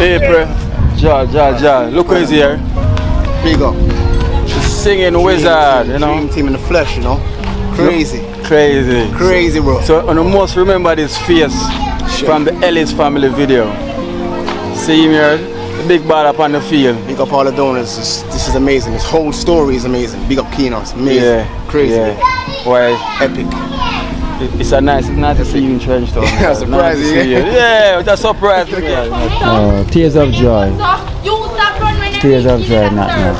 Paper, Ja. Look who's here. Big up. The singing wizard, you know. DreamTeam in the flesh, you know. Crazy. Crazy, bro. So, you must remember this face from the Ellis family video. See him here, the big ball up on the field. Big up all the donors. This is amazing. This whole story is amazing. Big up Kino. It's amazing. Yeah. Crazy. Yeah. Why? Epic. It's nice to see you in Trench Town. Yeah, surprising. Yeah, that's a surprise to me. Tears of joy. Tears of joy, not now.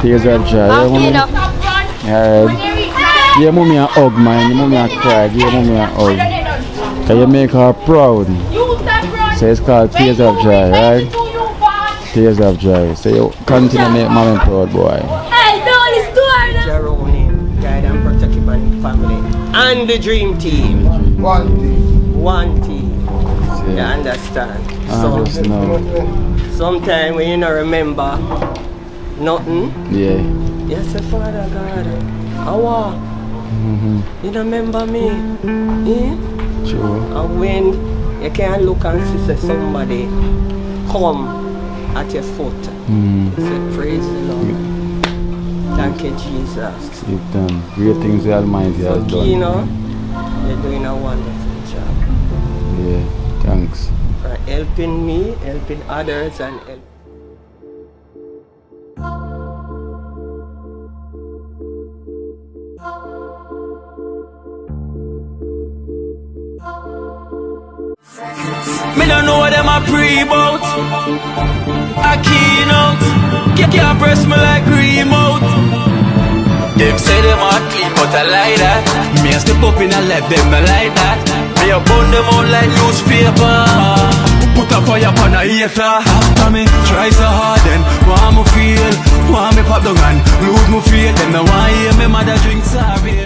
Tears of joy. Your mommy a hug, man. Your mommy a cry. Your mommy a hug. Can you make her proud? So it's called Tears of Joy, right? Tears of Joy. So you continue to make mommy proud, boy. Hey, don't listen to her. Guide and protect your family. And the dream team. One team. You understand? So sometimes when you don't remember nothing, you say, Father God, how you don't remember me? True. And when you can't look and see somebody come at your foot, you say, praise the Lord. Thank you, Jesus. You've done great things the Almighty has done. Kino, you're doing a wonderful job. Yeah, thanks. For helping me, helping others, and helping. Me don't know what them a pre-bout. A Kino, you can't press me like remote. Them say them a clean, but I like that. Me a step up in a left, them not like that. Me a burn them out like newspaper. Put a fire upon a hater. After me try so hard, then want me feel, want me pop down and lose me faith. Them no want hear me mother drink sorry.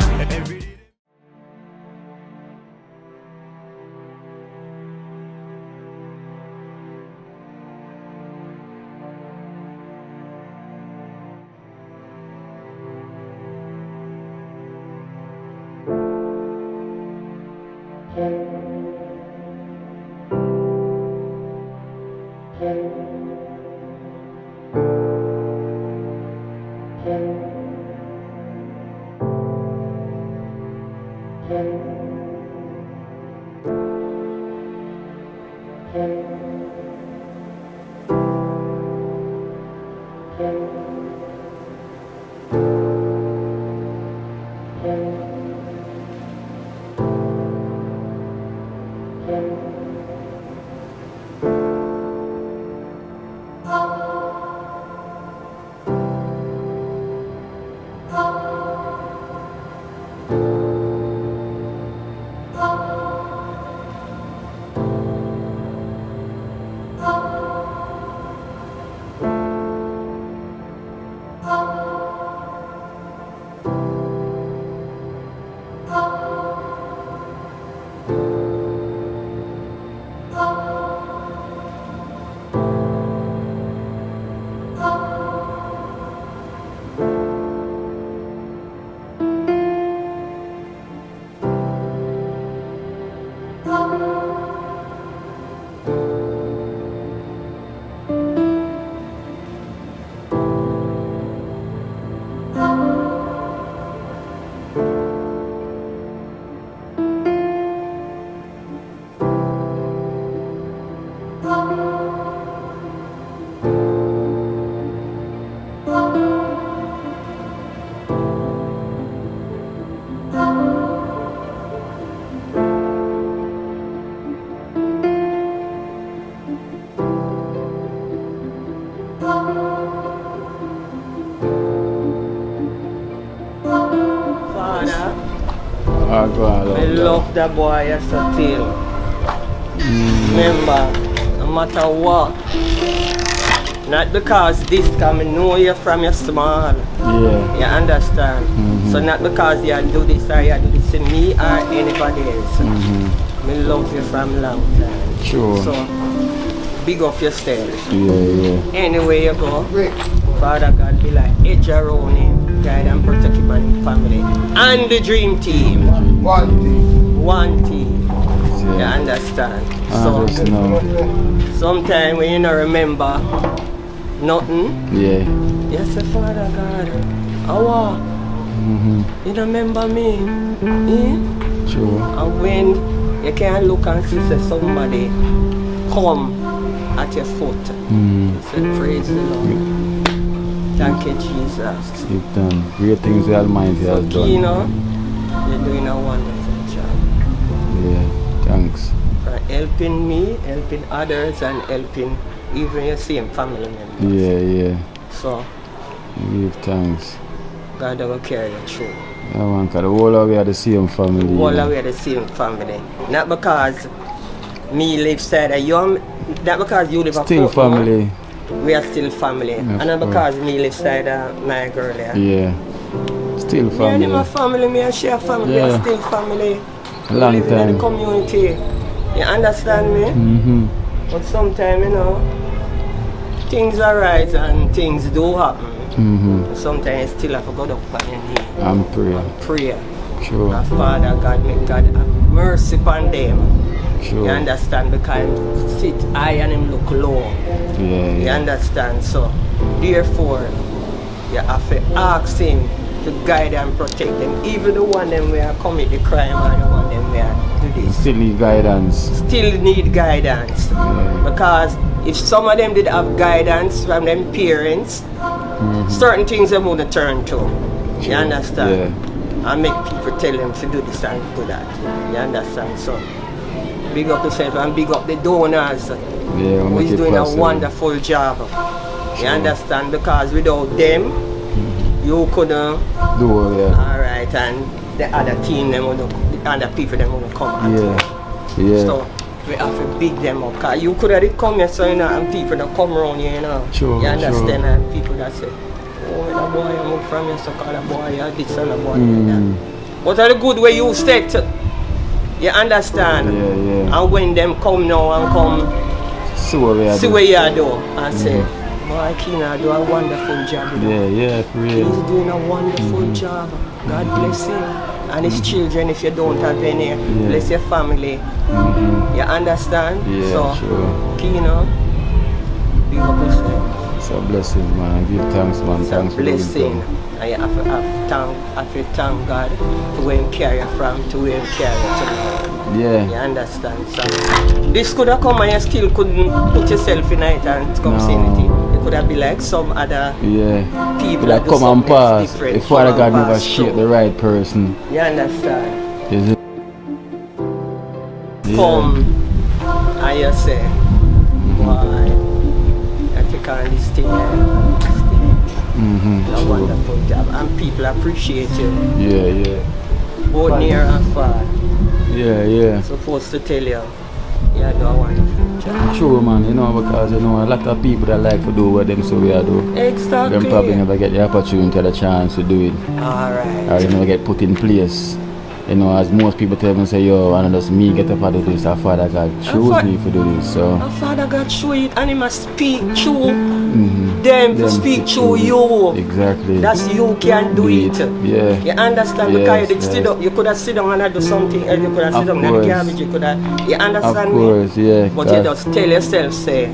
I love that boy as a tail. Remember, no matter what, not because this time I know you from your small. Yeah. You understand? So not because you do this or you do this to me or anybody else. I love you from long time. Sure. So big up yourself. Yeah. Anywhere you go, Father God be like edge around him, guide and protect him and his family. And the dream team. One team. You understand? So Sometimes when you don't remember nothing, Yeah. you say, Father God, how you don't remember me? True. And when you can look and see say somebody come at your foot, you say, praise the Lord. Thank you, Jesus. You've done great things the Almighty has done. Kino, you're doing a wonderful job. Yeah, thanks. For helping me, helping others, and helping even your same family members. Yeah, yeah. So, Give thanks. God will carry you through. Yeah, man, because the whole of we are the same family. All of we are the same family. Not because me live side of you, not because you live a Still Portmore, family. we are still family. And not because me live side of my girl here. Yeah. Still Me and family. my family, me and share family, we Yeah. are still family. A long we live in time. the community. You understand me? Mm-hmm. But sometimes, you know, things arise and things do happen. Mm-hmm. Sometimes still have to go up on your knee I'm praying. and pray. Sure. And Father God, make God have mercy upon them. Sure. You understand? Because sit high and him look low. Yeah, You yeah. understand? So, therefore, you have to ask him to guide and protect them. Even the one them where commit the crime and the one them where do this. Still need guidance. Still need guidance. Yeah. Because if some of them did have guidance from them parents, certain things they wouldn't turn to. You understand? And make people tell them to do this and do that. You understand? So, big up yourself and big up the donors. Yeah, Who is doing a wonderful job. You understand? Because without them, you couldn't. Do yeah. Alright, and the other team, them would, the other people, them would come. Yeah. Yeah. So, we have to big them up. Cause you could have come here, so you know, and people that come around here, you know. Sure, you understand? sure. And people that say, oh, the boy, I moved from here, so call the boy, you this and the boy. Yeah. What are the good way you state? You understand? Yeah, yeah. And when them come now and come, See what we are see doing. what you do, and say, boy, Kino do a wonderful job. You know? Yeah, yeah, for real. He's doing a wonderful job. God bless him. And his children, if you don't have any, bless your family. You understand? Yeah, so, sure. Kino, big up yourself. It's a blessing, man. Give thanks, man. It's Thanks a for blessing. everything. And you have to thank God to where him carry you from, to where him carry you to. Yeah. You understand? So, this could have come and you still couldn't put yourself in it and come say anything. It could have been like some other Yeah. people That that do come and something pass. different. If Father Come God and never pass shape through. the right person. You understand? Is it? Come and you say, why? I take on this thing and this thing. A wonderful job. And people appreciate you. Yeah, yeah. Both near and far. Yeah, yeah. Supposed to tell you, you do a wonderful job. True, man. You know, because, you know, a lot of people that like to do what them so we are do. Exactly. Them probably never get the opportunity or the chance to do it. Alright. Or they never get put in place. You know, as most people tell me, say, yo, and just me get up and do this, our Father God chose me to do this, so. Our Father God show it and he must speak through them to speak through you. Exactly. That's you can do it. Yeah. You understand? Yes, Because you, yes. sit up, you could have sit down and do something else. You could have sit down in the garbage. You could have, you understand Of course, me? yeah. But you just tell yourself, say,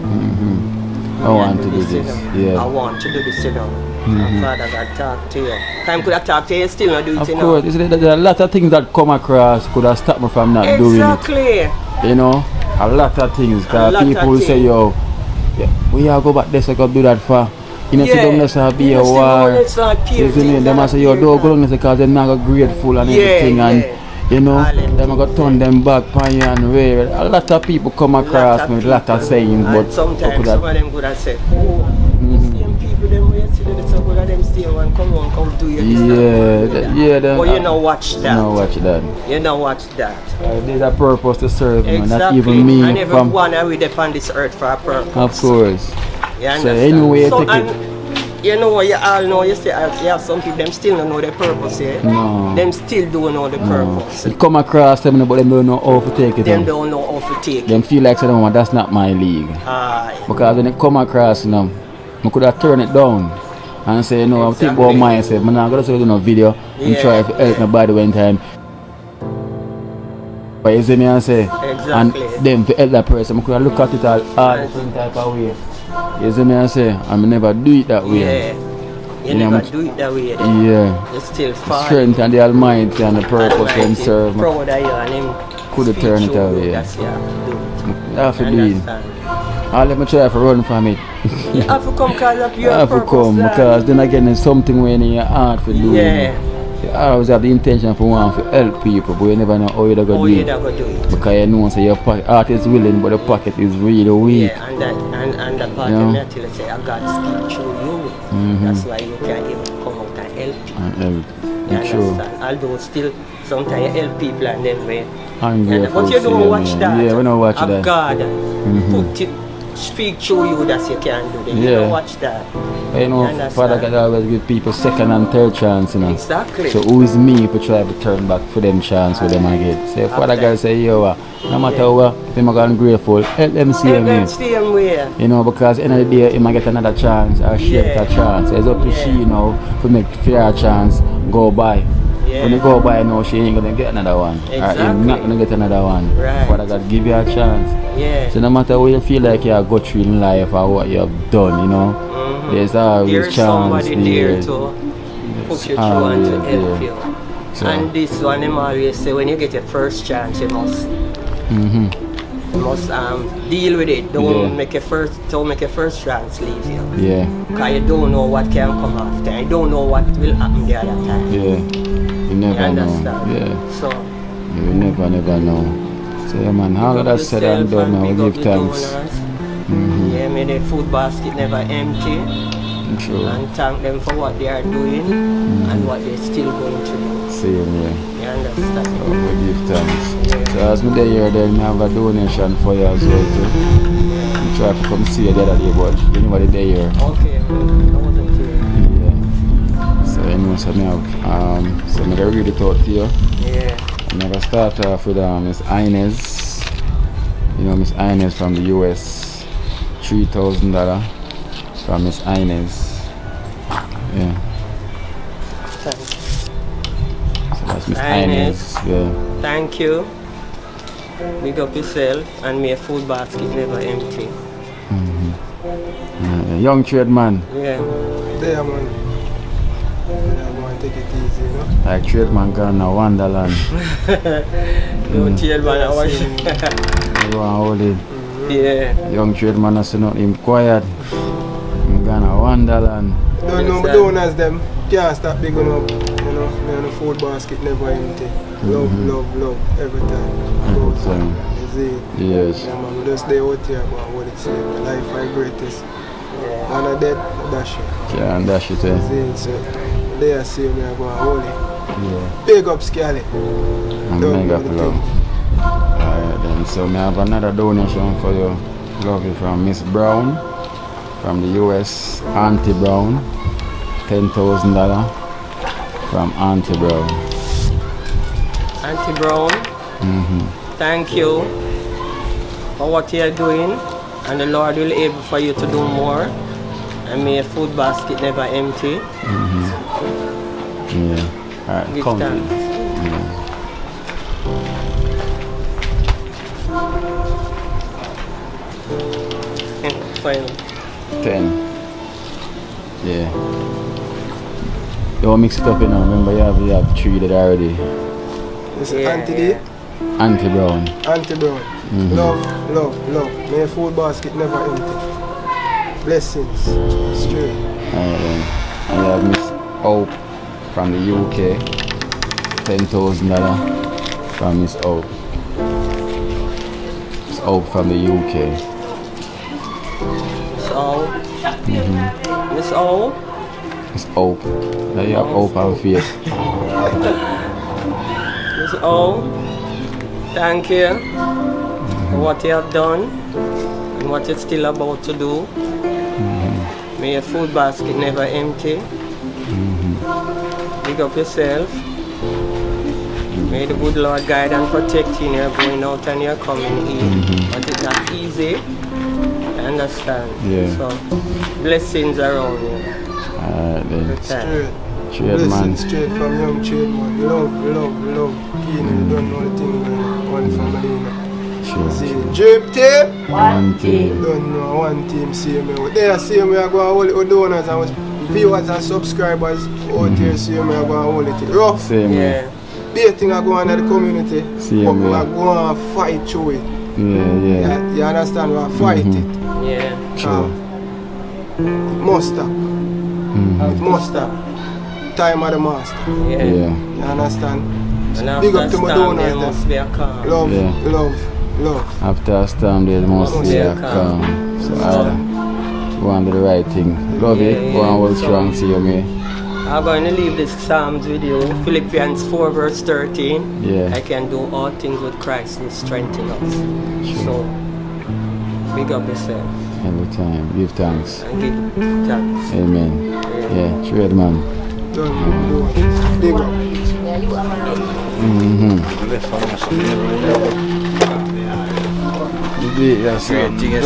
I want to do this. you know. Yeah. I want to do this, you know. And Father God talk to you. Time could have talked to you, still not do it, Of you know. course, you see, there are a lot of things that come across could have stopped me from not doing it. Exactly. You know, a lot of things. A lot Because of people will say, things. yo, yeah, we are go back there, so go do that for. You know, Yeah. sit down there, so be a war. You see me? Them I say, yo, don't go down there because they're not grateful and Yeah, everything. And, yeah. you know, Hallelujah. them I got turn them back, pan you and way. A lot of people come across me with a lot of sayings, and but sometimes could some have, of them could have said, oh, the same people them where you see them, so good at them stay and come on, come do you this and yeah, that. yeah. Them, But you know watch that. No, watch that. You know watch that. There's a purpose to serve, man. Not Exactly. even me And from. everyone are with upon this earth for a purpose. Of course. You understand? So anyway, So, take and it. you know, you all know, you say, you have some people, them still don't know their purpose, yeah? No. Them still don't know the purpose. You come across them, but them don't know how to take it. Them on. don't know how to take it. Them feel like, say, no, that's not my league. Aye. Because when they come across, you know, I could have turned it down and say, you know, I think about myself. I'm not going to do no video and Yeah. try to help nobody one time. But you see me and say, Exactly. and then to help that person, I could look at it all different type of way. You see me and say, I never do it that way. Yeah. You know, never do it that way. Yeah. You still fight. Strength and the Almighty and the purpose and serve. Proud of you and him. Could have turned it away. That's you have to do it. You have to do it. Understand? I'll let me try to run from it. You have to come because of You your have to purpose. come lad. because then again there's something when in your heart for doing. Yeah. You always have the intention for one to help people, but you never know how you're going to How do you it. go do it? Because you know so your heart is willing but the pocket is really weak. Yeah, and the part Yeah. of me until I say I got skill through you. That's why you can even come out and help people. And help. You It's true. understand? Although still sometimes you help people and then when Ungrateful, but you don't see, watch that. Yeah, we don't watch Of that. God put it speak through you that you can do that. You Yeah. don't watch that. You know, understand? Father God always give people second and third chance, you know. Exactly. So who is me to try to turn back for them chance with them again? So Father God say, yo, no matter what, them are ungrateful, help them see Help them me. same way. You know, because end of the day, he might get another chance or she get Yeah. a chance. It's up to Yeah. she, you know, to make fair chance go by. Yeah. When you go by, now she ain't gonna get another one. Or Exactly. him not gonna get another one. Right. Father God give you a chance. Yeah. So no matter what you feel like you have got through in life or what you have done, you know, there's always There's chance somebody there there. to put you through always and to help there. you. So- And this one, them always say, when you get your first chance, you must deal with it. Don't Yeah. make your first chance leave you. Yeah, Because you don't know what can come after. You don't know what will happen the other time. yeah. You You never know. understand? Yeah, So, you never know. So yeah, man, all of that said and done now, we give thanks. Yeah, may the food basket never empty. True. And thank them for what they are doing and what they're still going to do. Same way. You understand? So we give thanks. Yeah. So as me there here, then I have a donation for you as well too. I try to come see you the other day, but anybody there here. Okay, I wasn't here. Yeah. So anyway, so me have so I'm gonna read it out to you. Yeah. I'm gonna start off with Miss Inez. You know Miss Inez from the US. $3,000 from Miss Inez. Yeah. Thanks. So that's Miss Inez. Inez. Yeah. Thank you. Big up yourself and may your food basket never empty. Young trade man. Yeah. There, man. Yeah, man, take it easy, you know. Like trade man gone now Wonderland. Don't tell man I watch. You go and hold it. Yeah. Young trade man has not him quiet. I'm gonna Wonderland. Don't know, but donors them can't stop big up. You know, me on the food basket never empty. Love, love, every time. Every time. You see it? Yes. Yeah, man, we just stay out here about what it's saying. My life my greatest. Yeah. And I dead, I dash it. Yeah, and dash it. See it, so they see me, I go and hold it. Yeah. Big up, Scally. And Don't mega do the love. thing. Alright then, so I have another donation for you. Lovely from Miss Brown from the US, Auntie Brown. $10,000 from Auntie Brown. Auntie Brown, thank you for what you are doing, and the Lord will able for you to do more, and may your food basket never empty. Yeah. Alright, Give come. thanks. Final. 10. Yeah. Don't mix it up, you know. Remember, you have 3 that already. This is Yeah, Auntie yeah. D, Auntie Brown. Auntie Brown. Love, love, love. May your food basket never empty. Blessings. Straight. Alright then. And you have Miss Hope from the UK. $10,000 from Miss Hope. Miss Hope from the UK. Miss O. Miss O. Miss Hope. Now you have Hope and faith. Miss O. Thank you for what you have done and what you're still about to do. May your food basket never empty. Big up yourself. May the good Lord guide and protect you in your going out and your coming in. But it's not easy. I understand. Yeah. So, blessings around you. Alright then. Straight. Trade man. Blessings straight from young trade man. Love, love, love. Kino, you don't know the thing going on. one family. Sure. See, Dream Team. One team. Don't know, one team see me. They see me, I go and hold it, donors and viewers and subscribers out here see me, I go and hold it. Rough. Same way. Yeah. Big thing I go on in the community. See but me. I go and fight through it. Yeah. You understand? We fight it. Yeah. Sure. It must stop. It must stop. Time of the master. Yeah. Yeah. You understand? And Big up after to my storm, there donors. must be a calm. Love, Yeah. love. After a storm, there must be a calm. So I go and do the right thing. Love Yeah, it. Go yeah. and hold strong, see you, me. I'm going to leave this Psalms with you. Philippians 4 verse 13. Yeah. I can do all things with Christ who strengthens us. So, big up yourself Every time. Give thanks. and give thanks. Amen. Yeah, trade man. Done. Big up. Yes, Great thing is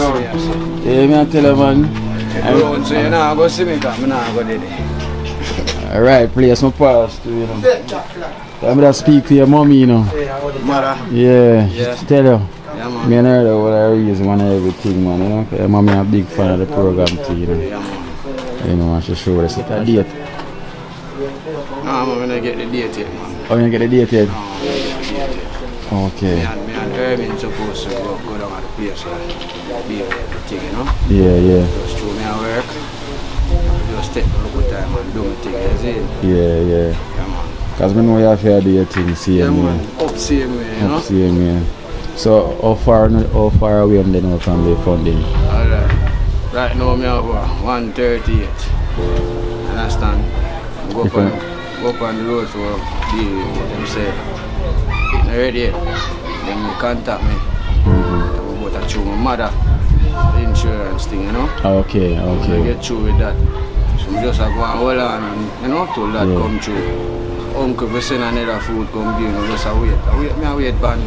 yeah, me I tell you, man. Bro, so you know, go see me, because I know go there. Alright, place my pass to you know. I'm gonna speak to your mommy, you know. Mother. Yeah, Yeah. just tell you. Yeah, man. Me and her what I reason one of everything, man. You know, 'cause mommy a big fan of the program too, you know. Yeah, man. You know, I should show us a date. No, I'm going to get the date yet, man. Oh, you gonna get the date yet? No, I'm going to get the date yet. Okay. Me and Irvin supposed to go down at the place and be with the thing, you know? Yeah. Just through me at work. Just take a look at time and do my thing, you see? Yeah. Yeah, man. Cause me know you have to do your thing, see Yeah, me. man. Up same way, you know? Up see me. So how far away am they now from the funding? Alright. Right now, I have 138. Understand? I go up on the road for them say, it's not ready yet. Then they contact me. I'm about to show my mother the insurance thing, you know? Okay. I get through with that. So I just go and hold on, and, you know, till that come through. Uncle, if we send another food come in, I just wait. I wait for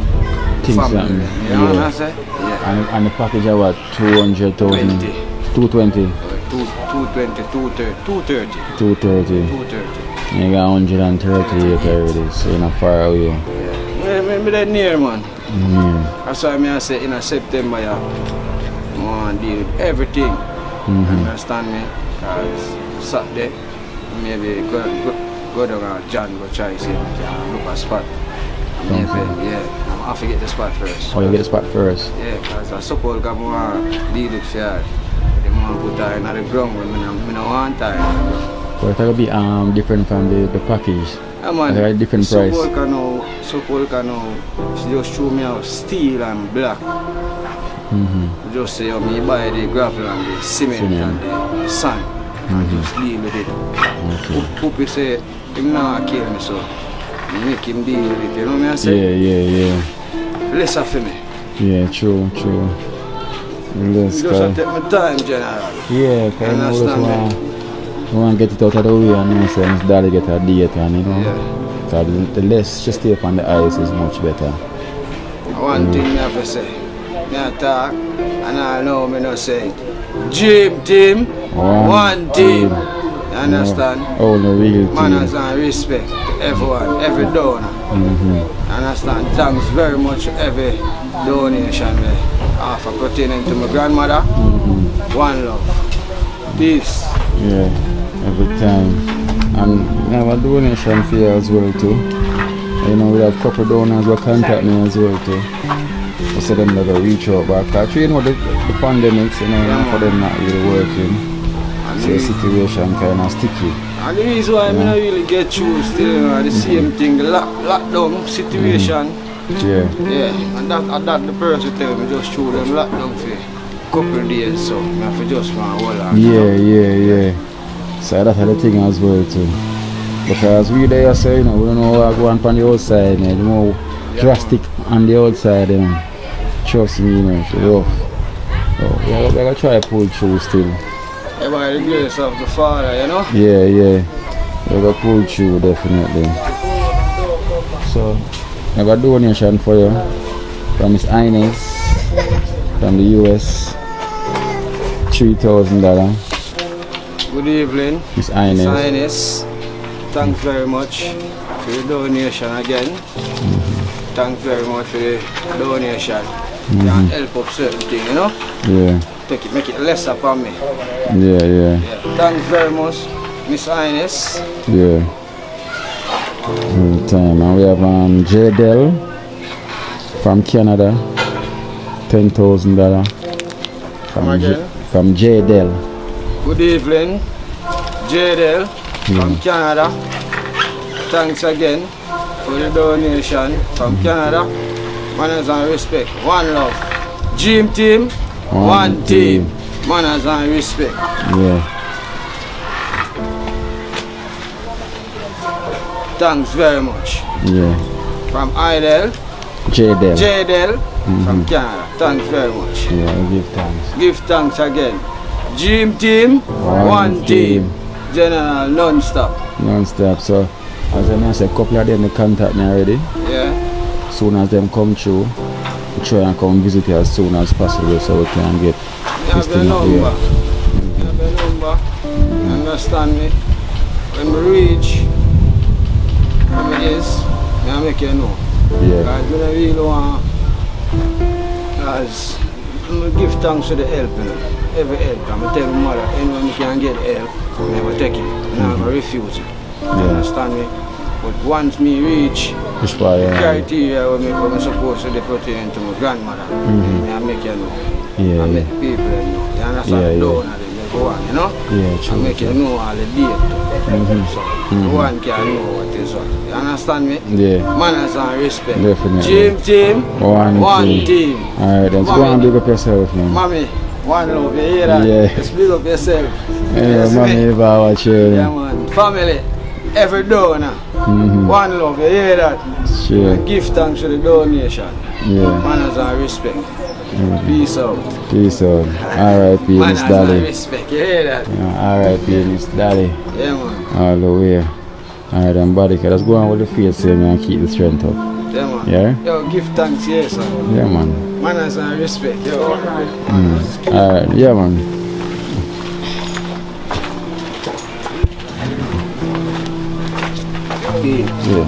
Things family. happen. You know what I say? Yeah. And the package of what? 200,000? 20. 220? 220, 230. 230. You got 138 already, so you're not far away. Yeah, maybe that near, man. That's why I say in September, I want to deal with everything. Understand me? Because Saturday, maybe go down and John go try see look at spot. Maybe, I'm going to get the spot first. Oh, you get the spot first? Yeah, because I suppose I want to deal with fear. They want to put her in the ground when I don't want her. So it's going to be different from the package? Yeah, man. Like a different price? Suppose she just show me out steel and black. Just say, me buy the gravel and the cement and the sand and just deal with it. Puppy say, him not kill me, so make him deal with it. You know what I say? Yeah. Less for me. Yeah, true. Less, Just take my time, General. yeah, because Understand I want to get it out of the way and know say his daddy get a date and you know. Yeah. Because the less just stay up on the ice is much better. One thing I have to say, I talk and I know me not say it. DreamTeam, one team. You understand? Oh, the real team. Manners and respect to everyone, every donor. Understand? Thanks very much for every donation offer pertaining to my grandmother. One love. Peace. Yeah, every time. And we have a donation for you as well too. You know, we have a couple donors who contact me as well too. We said them never reach out back. Because you know the pandemics, you know, for them not really working. So the situation kind of sticky. And the reason why I don't really get through still the same thing, the lockdown situation. Yeah. And that the person tell me just through them lockdown for a couple of days, so I have to just want to hold on. Yeah. So that's the thing as well too. Because we there say, you know, we don't know what go on the outside, you know, the more drastic on the outside, you know. Trust me, you know, it's rough. So we're going to try to pull through still. Yeah, by the grace of the Father, you know? Yeah. We're going to pull through definitely. So, I got a donation for you from Miss Ines from the US. $3,000. Good evening. Miss Ines. Miss Ines. Thanks very much for your donation again. thanks very much for the donation. Can help up certain things, you know? Yeah. Take it, make it less upon me. Yeah. Thanks very much, Miss Ines. Yeah. Good time. And we have J. Dell from Canada. $10,000. From J. Dell. Good evening, J. from Canada. Thanks again for the donation from Canada. Manners and respect. One love. DreamTeam. One team. Manners and respect. Yeah. Thanks very much. Yeah. From Idel. J. Dell. From Canada. Thanks very much. Yeah, I give thanks. Give thanks again. DreamTeam. One team. General non-stop. Non-stop. So, as I said, a couple of them they contact me already. Yeah. Soon as them come through, we try and come visit you as soon as possible so we can get this thing up here. You have a number. You understand me? When we reach where it is, I make you know. Yeah. Because I don't really want, because I give thanks to the help, you know. Every help. I tell my mother, anyone you can get help, I never take it. I never refuse it. You understand me? But once me reach the criteria where I'm supposed to put into my grandmother, I make you know. I make people know. You understand? Don't go on, you know? Yeah, true. I make you know all the date. So one can know what is what. You understand me? Yeah. Manners and respect. Definitely. Team. One team. Alright, then go and big up yourself, man. Mommy, one love, you hear that? Yeah. Just big up yourself. Yeah, mommy, if I watch you. Yeah, man. Family, every donor. One love, you hear that? Sure. Give thanks to the donation. Yeah. Manners and respect. Peace out. Peace out. R.I.P. Miss Manners and Dolly. respect, you hear that? Yeah, R.I.P. Miss Dolly. Yeah, man. All the way. Alright, then, buddy, let's go on with the faith, same and keep the strength up. Yeah, man. Yeah? Yo, give thanks, yes, sir. Yeah, man. Manners and respect, yo. Alright, yeah, man. Yeah.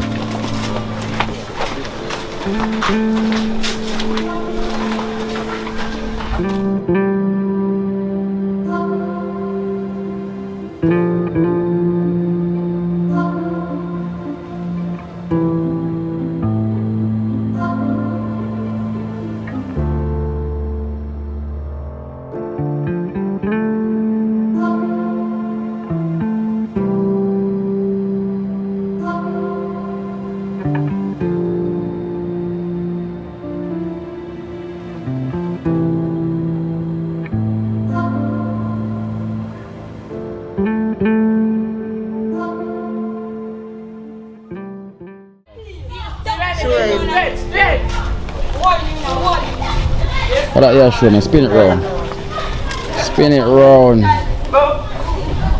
What that you showing me? Spin it round. Spin it round.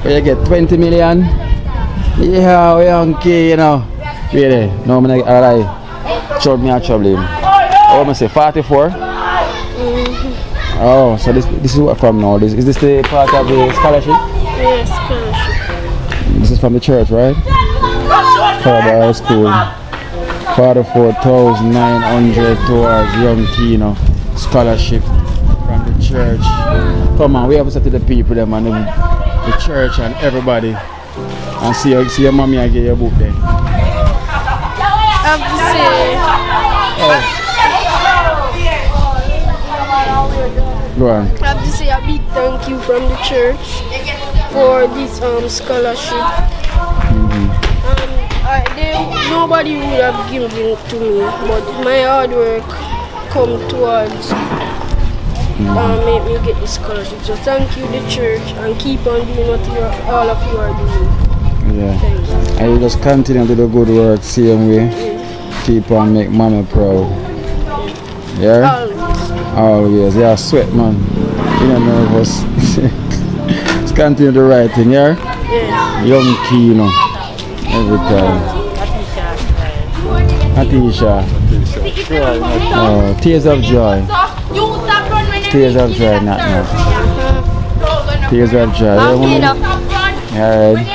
Where you get 20 million? Yeah, we okay, you know. Really? No, I'm gonna alright. Trouble me, I trouble him. Oh, I'm gonna say 44? Oh, so this is what from now? Is this the part of the scholarship? Yes, scholarship. This is from the church, right? Harbor School. 44,900 towards young Kino scholarship from the church. Come on, we have to say to the people, them and the church and everybody, and see your mommy and get your book there. I have to say, Go on. I have to say a big thank you from the church for this scholarship. Nobody would have given it to me, but my hard work come towards make me get this scholarship. So thank you, the church, and keep on doing what all of you are doing. Yeah. Thanks. And you just continue to do good work, same way. Keep on make mommy proud. Yeah? Always. Yeah, sweat, man. You're not nervous. Just continue the right thing, yeah? Yeah. Young Kino. Every time. Natesha. Oh, tears of joy. Tears of joy, not now. Tears of joy. Alright.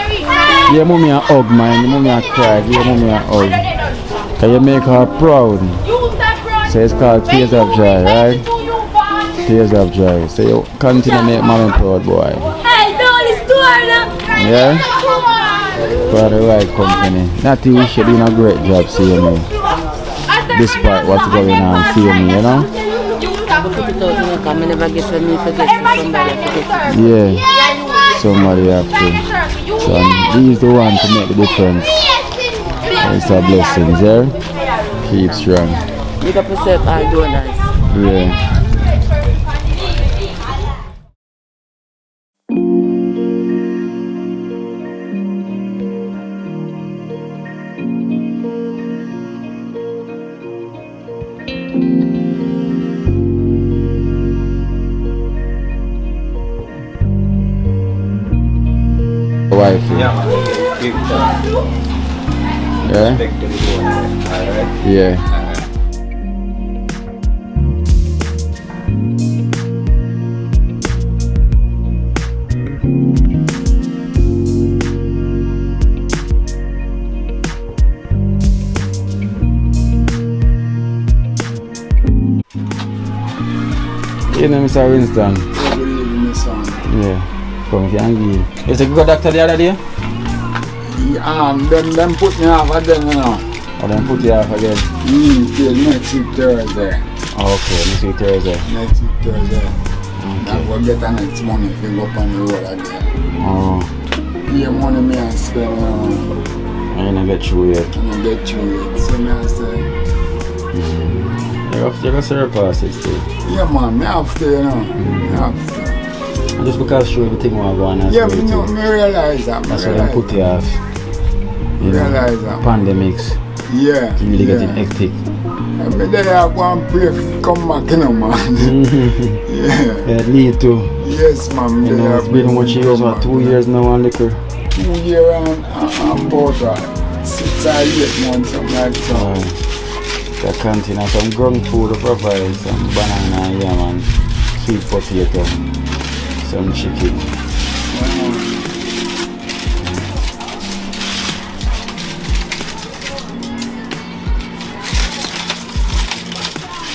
Your mommy a hug, man. Your mommy a cry. Your mommy a hug. Can you make her proud? So it's called Tears of Joy, right? Tears of Joy. So you continue to make mommy proud, boy. Yeah? For the right company. Natesha doing a great job seeing me. Despite what's going on, seeing me, you know? Yeah. Somebody have to. So these the one to make the difference. It's a blessing, yeah? Keep strong. You got to serve all donors. Yeah. Wife. Yeah, man. Yeah? Yeah. You know, Mr. Winston. Yeah. Come can give. You say you got doctor the other day? Them put me off again, you know. Or them put you off again? Till next week Thursday. Okay, next week Thursday. Next week Thursday. I will get the next money if you go up on the road again. Oh. Yeah, money me and spend, I didn't get through yet. I don't get through it. So me I say, You're going to surpass it still. yeah man, me have to, you know. Me have to. And just because sure everything will go on as Yeah, well me, know, too. me realize that. That's why they put you off. You know, Realize that. pandemics. Yeah. You really yeah. getting hectic. Every day I go and pray for come back, you know, man. Yeah. Yeah, need to. Yes, man. You know, it's been much years, what, 2 years now on liquor. 2 years and about 6 or 8 months, something like that. The canteen has some ground food to provide, some banana, yeah man, sweet potato, some chicken.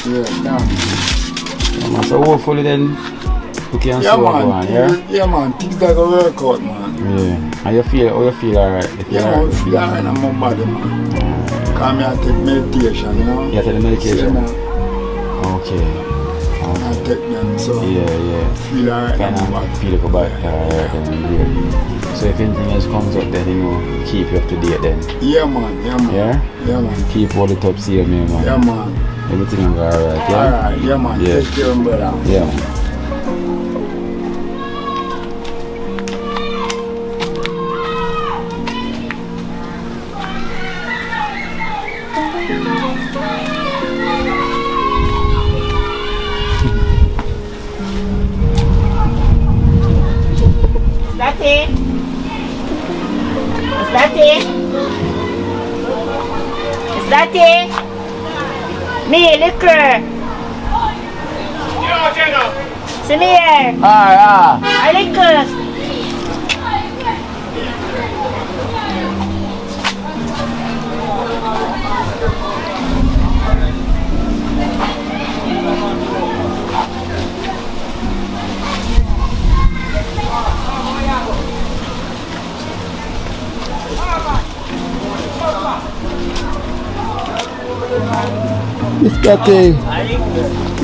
Yeah, damn. Yeah, man, so hopefully then we can Yeah, see what man. go on, yeah? Yeah, man. Things that go work out, man. Yeah. How you feel alright? You feel Yeah, man. alright? I feel alright in my body, man. Because I take meditation, you know. You take the medication? Yeah, man. Okay. I take them, so Yeah. feel alright in Kind my of body. feel like about alright then, great. So if anything else comes up then, you know, keep you up to date then. Yeah, man. Yeah, man. Yeah? Yeah, man. Keep all the top seeing me, man. Yeah, man. Everything will go alright, yeah? Alright, yeah, man. Yeah. Take care, brother. Yeah, man. That it? Is that it? Is that it? Me, liquor. See me here. I liquor. It's got a...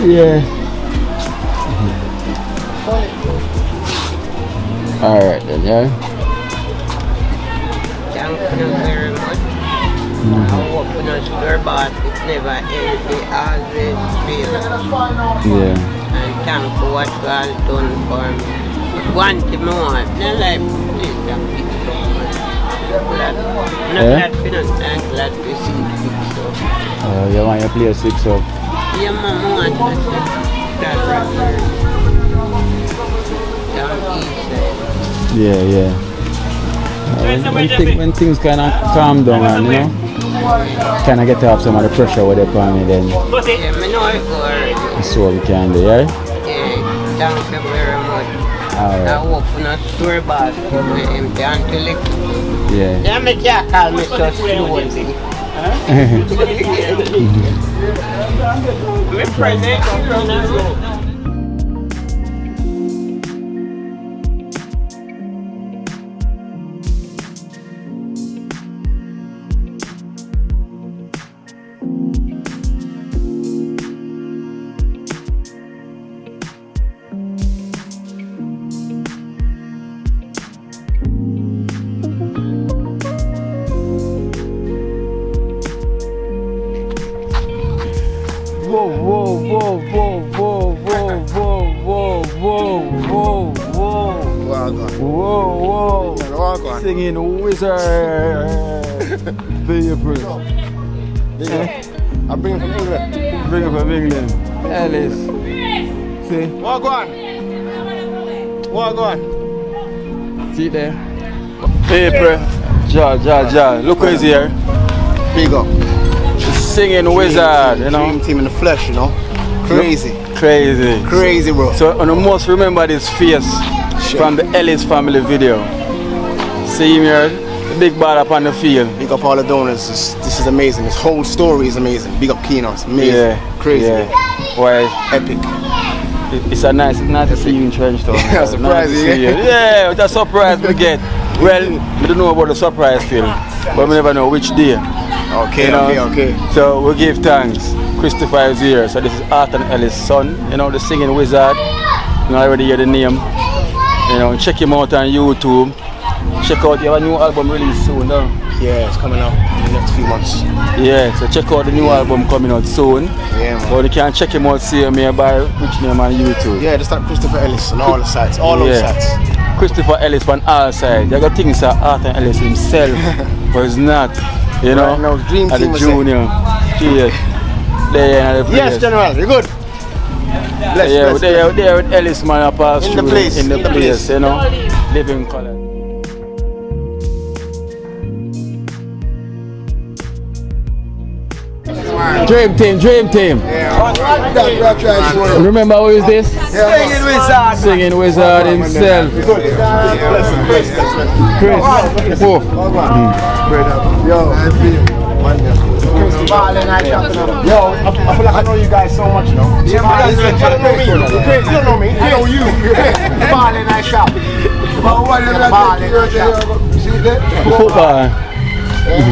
Yeah. Alright then, yeah? Thank you very much. I hope you don't sugar, but it's never anything, always fail. Yeah. And thank you for what God done for me. One thing more, the life, please thank you so much. Not Yeah? that finance, I'm glad to see you. So. You want your place fix up? Yeah, Mama, I want to see that right here. Down east side. Yeah. When things kind of calm down and, you know, kind of get off some of the pressure with upon me, then Yeah, I know it already. that's what we can do, yeah? Yeah, thank you very much. Alright. I hope not store bad empty until it. Yeah. Yeah, make you call me just one thing. Me present on the road. Whoa. Singing wizard. Beautiful. I bring him from England. Bring him from England. Ellis. See? Walk on. See there? Paper. Ja. Look who's here. Big up. Singing wizard, you know. Dream team in the flesh, you know. Crazy, bro. So I must remember this face from the Ellis family video. See him here, the big ball up on the field. Big up all the donors. This is amazing. This whole story is amazing. Big up Kino. It's amazing. Yeah, crazy. Yeah. Why? Epic. It's nice to see you in Trenchtown. Yeah, surprise you. Yeah, what a surprise we get. Well, we don't know about the surprise still, but we never know which day. Okay. So we give thanks. Christopher is here. So this is Alton Ellis' son. You know, the singing wizard. You already hear the name. You know, check him out on YouTube. Check out, you have a new album released soon, though. Yeah, it's coming out in the next few months. Yeah, so check out the new album coming out soon. Yeah, man. Or you can check him out, see him here by which name on YouTube. Yeah, just like Christopher Ellis on all the sites. All those sites. Christopher Ellis on all sides. You got things that Alton Ellis himself, but it's not. You know, right now, DreamTeam the junior. Yes, General, you're good. We're there with Ellis, man, I pass in through the place, you know, living color. Dream team. Remember who is this? Singing wizard himself. Chris. Yo, I feel like I know you guys so much, you know. You don't know me. I know you. Ball in that shop. Football.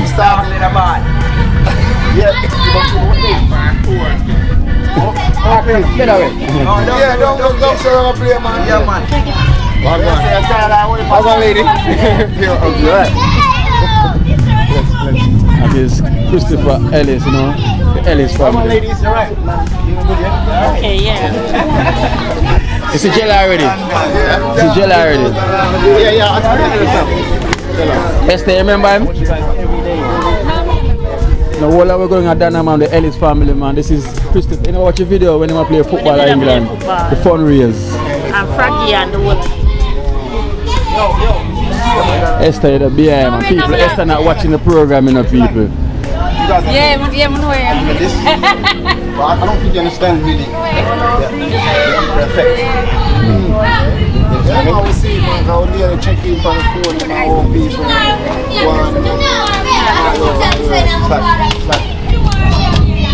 Start in a ball. Yeah. Get away. Yeah, don't say I'm a player, man. Yeah, man. How's that lady? And this Christopher Ellis, you know, the Ellis family. Ladies, you're right. Okay, yeah. It's a gel already. Yeah. Esther, you remember him? Now, while we're going at Dana, man, the Ellis family, man, this is Christopher. You know, watch your video when they play football in England. The fundraise. I'm Frankie and the woman. Esther, the behind, man. People, Esther not watching the program, you know, people. Yeah, I know him. But I don't think you understand really the effect. I always see it, man. I would nearly check in on the phone and my own people.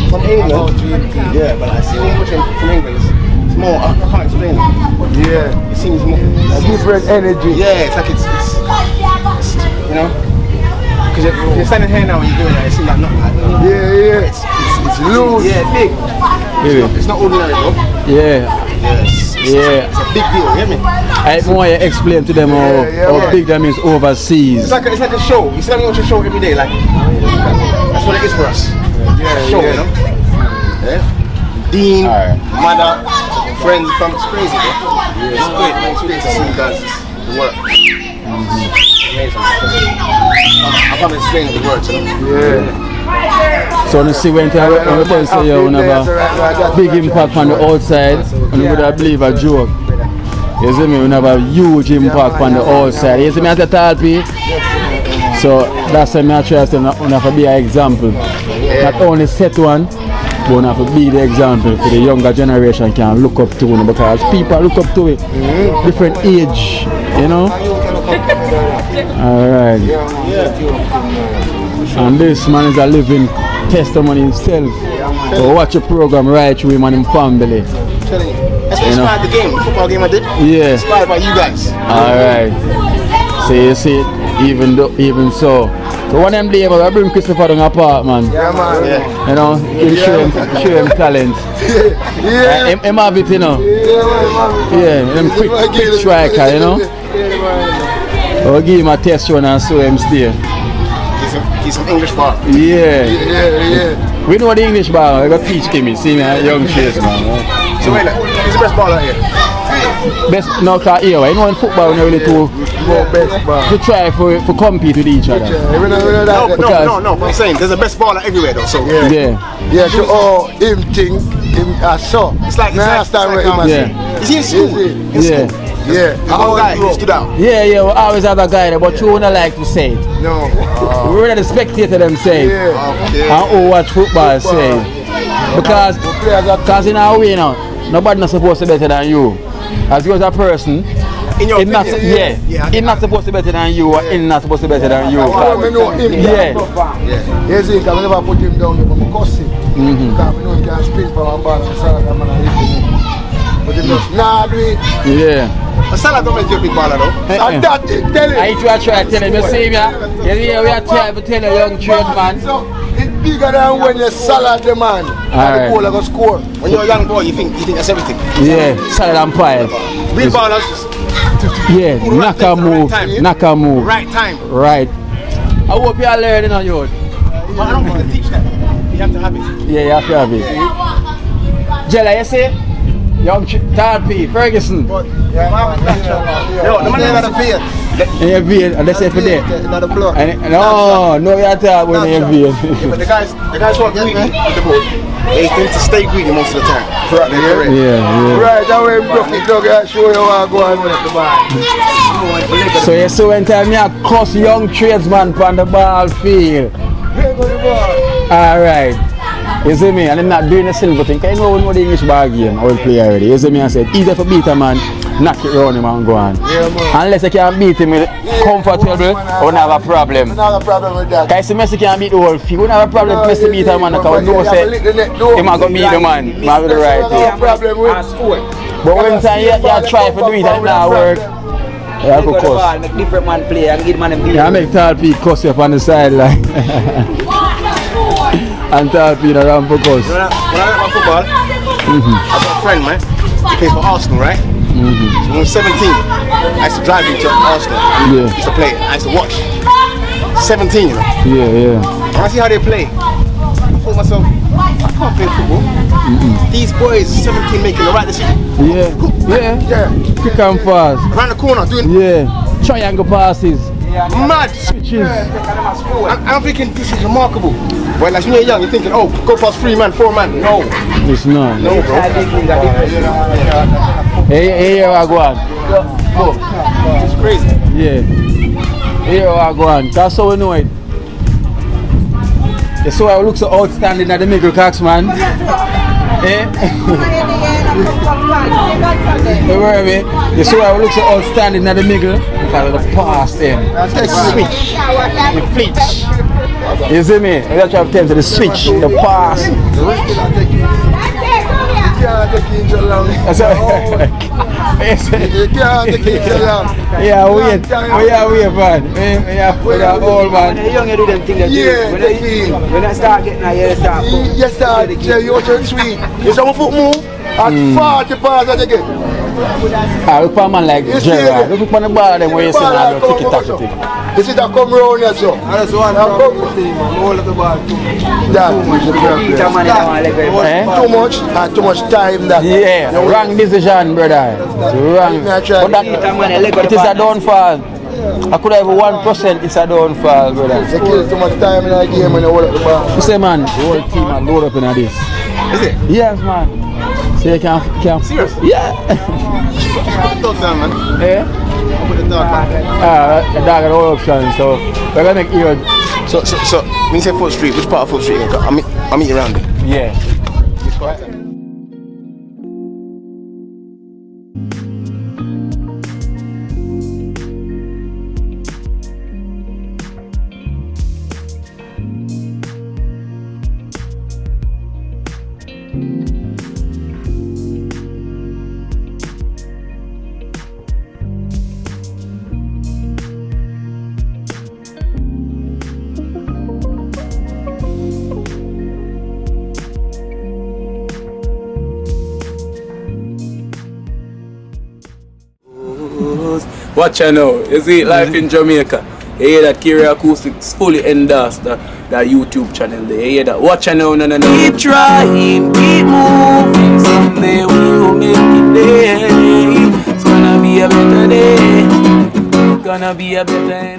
From England, yeah, but I see so much from England. It's more, I can't explain it. Yeah. It seems more. A different energy. Yeah, it's like it's you know? Because you're standing here now and you're doing that, it seems like nothing like that. Yeah. It's loose. Yeah, it's big. It's not ordinary, bro. Yeah. Yes. Yeah. It's a big deal, you hear me? I want you to explain to them how big that means overseas. It's like a show. You see me watch a show every day, like that's what it is for us. Yeah, show, you know? Yeah. Dean, mother, friends, from it's crazy, bro. It's great, man. It's great to see you guys work. Amazing. I can't explain the words, you know? Yeah. So you see when we tell say you have a big impact on the outside and you would have believe a joke. You see me, we have a huge impact on the outside. You see me as a tall people? So that's why I try to have to be an example. Not only set one, You have to be the example for the younger generation can look up to you because people look up to it. Different age, you know. Alright. And this man is a living testimony himself. So watch a program right through him and his family. Telling you. That's what inspired the game, the football game I did. Yeah. Inspired by you guys. Alright. So you see, even so. So one of them day I bring Christopher to the apartment. Yeah, man. Yeah. You know, show him talent. Yeah. Him have it, you know. Yeah, Yeah, him quick striker, you know. I'll give him a test run and show him stay. He's some English ball. Yeah. Yeah. We know the English ball, I got to teach him. See me, a young chase man. So wait, he's the best baller here. Best no car here, you know in football when you really to try for compete with each other. No, I'm saying there's a best baller everywhere though, so Yeah. Yeah, so all him think, him so. It's like Yeah. Is he in school? In Yeah. school. Yeah. The one guy who stood out. Yeah, we always have a guy there, but you wouldn't like to say it. No. We rather the spectator them say it. Yeah. And who watch football say it. Because in our way now, nobody not supposed to be better than you. As you as a person, In your he's not, opinion, he's not supposed to be better than you, or he's not supposed to be better than you. I know him. Yeah. You see, because I never put him down there, but I cuss him. Because I know he can spin for one ball and Salah come and hit him. But he just, nah, do it. Yeah. But Salah don't make you a big baller though. And that, tell him. I try to tell him, you see me, we are trying to tell a young trade man. So, it's bigger than when you Salah the man. And the goal I go score. When you're a young boy, you think that's everything. Yeah, solid and pipe. Real ballers, Yeah, knock a move, knock a move. right time. Right. I hope you are learning on you. But I don't think they teach that. You have to have it. Yeah, you have to have it. Jella, you see? Young Tarpy, Ferguson. Yo, the man never got a field. And you veil, and they say for there. Another block. No, you are talking when you veil. Yeah, but the guys who are greedy with the ball, they tend to stay greedy most of the time throughout their career. Yeah. Right, that way broke it dog, I show you how I go and win at the ball. So you see when time me a cuss young tradesman on the ball field. Alright. You see me? And I'm not doing the silver thing. I know the English ball game I will play already. You see me? I said, easy for beat a man, knock it round him and go on. Yeah, man. Unless you can beat him comfortable, I won't have a problem. I don't have a problem with that. Because Messi can beat the whole field. We don't have a problem if Messi beat a man because we know say he might go beat the man. He might be the right thing. No problem with But when time you try to do it and it not work, yeah, I go cuss. Make different man play and give man a beat. Yeah, I make tall people cuss you up on the sideline. And tall people around for cuss. When I like my football, I've got a friend, man. He plays for Arsenal, right? So when I was 17, I used to drive him to Arsenal. Yeah. I used to play. I used to watch. 17, you know. Yeah. When I see how they play, I thought to myself, I can't play football. These boys, 17, making the right decision. Yeah. Quick and fast. Around the corner, doing Triangle passes. mad Switches. I'm thinking this is remarkable. Well, like when you're young, you're thinking, oh, go past 3 man, 4 man. No. It's not. No, bro. Hey, I go on. It's crazy. Yeah. Here I go on. That's how we know it. You saw I look so outstanding at the middle cocks, man. You hear me? You saw I look so outstanding at the middle because of the past then. The switch. The flitch. You see me? I try to tell you the switch, the pass. That's yeah, wait, man. We are old man. When you're young, you do them things that you do. When I start getting out here, you start. You start, you turn sweet. You see my foot move? At 40 pass that you get. I look for a man like Gerard. Look for the ball then where you see now the ticky tacky thing. You see that come round here, so. That's one problem with him, all of the ball too. That is the problem. Too much time that. Yeah, wrong decision, brother. Wrong. But that, it is a downfall. I could have 1%, it's a downfall, brother. You kill too much time in the game when you hold up the ball. You say, man, the whole team are load up in this. Is it? Yes, man. So you can Serious? Yeah. Dog down, man. Yeah? I'll put the dog down. The dog got all options, so we're gonna make you. So, when you say Foot Street, which part of Foot Street? I'll meet you around there. Yeah. Watch out now. You see life in Jamaica. You hear that Kiri Acoustics fully endorsed that YouTube channel there. You hear that? Watch out now, no. Keep trying, keep moving. Someday we will make it there. It's gonna be a better day. Gonna be a better day.